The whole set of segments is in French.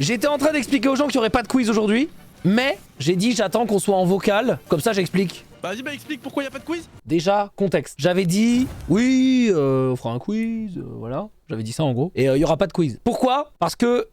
J'étais en train d'expliquer aux gens qu'il n'y aurait pas de quiz aujourd'hui, mais j'ai dit j'attends qu'on soit en vocal, comme ça j'explique. Vas-y, bah explique pourquoi y a pas de quiz. Déjà, contexte. J'avais dit, oui, on fera un quiz, voilà. J'avais dit ça en gros. Et il n'y aura pas de quiz. Pourquoi? Parce que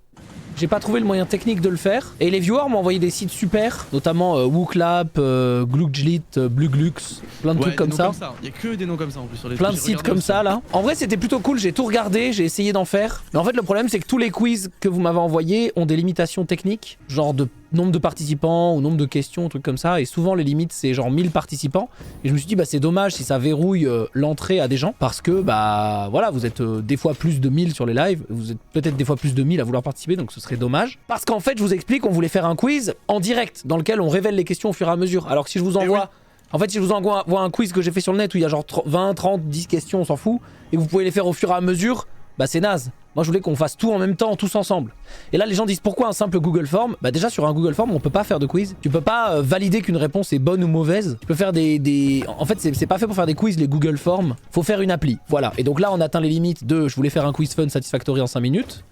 j'ai pas trouvé le moyen technique de le faire. Et les viewers m'ont envoyé des sites super, notamment WooClap, Gluglit, Bluglux, plein de trucs comme ça. Il y a que des noms comme ça en plus sur les Plein de sites comme ça là. En vrai c'était plutôt cool, j'ai tout regardé, j'ai essayé d'en faire. Mais en fait le problème c'est que tous les quiz que vous m'avez envoyés ont des limitations techniques. Genre de nombre de participants ou nombre de questions, trucs comme ça. Et souvent les limites c'est genre 1000 participants. Et je me suis dit bah c'est dommage si ça verrouille l'entrée à des gens. Parce que bah voilà vous êtes des fois plus de 1000 sur les lives. Vous êtes peut-être des fois plus de 1000 à vouloir participer. Donc ce serait dommage. Parce qu'en fait je vous explique on voulait faire un quiz en direct. Dans lequel on révèle les questions au fur et à mesure. Alors que si je vous envoie... En fait, si je vous envoie un quiz que j'ai fait sur le net où il y a genre 20, 30, 10 questions, on s'en fout, et que vous pouvez les faire au fur et à mesure, bah c'est naze. Moi, je voulais qu'on fasse tout en même temps, tous ensemble. Et là, les gens disent pourquoi un simple Google Form? Bah déjà, sur un Google Form, on peut pas faire de quiz. Tu peux pas valider qu'une réponse est bonne ou mauvaise. Tu peux faire En fait, c'est pas fait pour faire des quiz, les Google Forms. Faut faire une appli. Voilà. Et donc là, on atteint les limites de... Je voulais faire un quiz fun satisfactory en 5 minutes.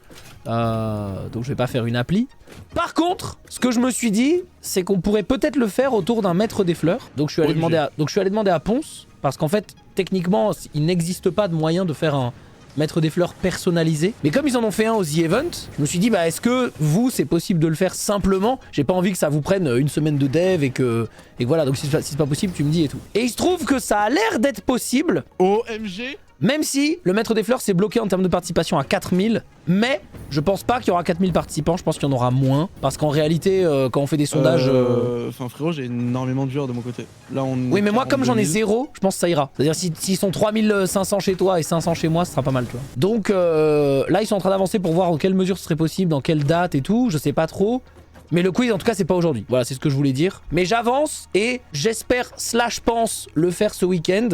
Donc je vais pas faire une appli. Par contre, ce que je me suis dit, c'est qu'on pourrait peut-être le faire autour d'un maître des fleurs. Donc je suis allé demander à Ponce, parce qu'en fait, techniquement, il n'existe pas de moyen de faire un maître des fleurs personnalisé. Mais comme ils en ont fait un au The Event, je me suis dit, bah est-ce que vous, c'est possible de le faire simplement? J'ai pas envie que ça vous prenne une semaine de dev et que voilà, donc si c'est pas possible, tu me dis et tout. Et il se trouve que ça a l'air d'être possible. OMG. Même si le maître des fleurs c'est bloqué en termes de participation à 4000, mais je pense pas qu'il y aura 4000 participants, je pense qu'il y en aura moins. Parce qu'en réalité, quand on fait des sondages... Enfin frérot, j'ai énormément de viewers de mon côté. Là, oui, mais moi comme j'en ai 0, je pense que ça ira. C'est-à-dire s'ils sont 3500 chez toi et 500 chez moi, ce sera pas mal, tu vois. Donc là, ils sont en train d'avancer pour voir dans quelle mesure ce serait possible, dans quelle date et tout, je sais pas trop. Mais le quiz en tout cas c'est pas aujourd'hui. Voilà, c'est ce que je voulais dire. Mais j'avance et j'espère / pense le faire ce week-end.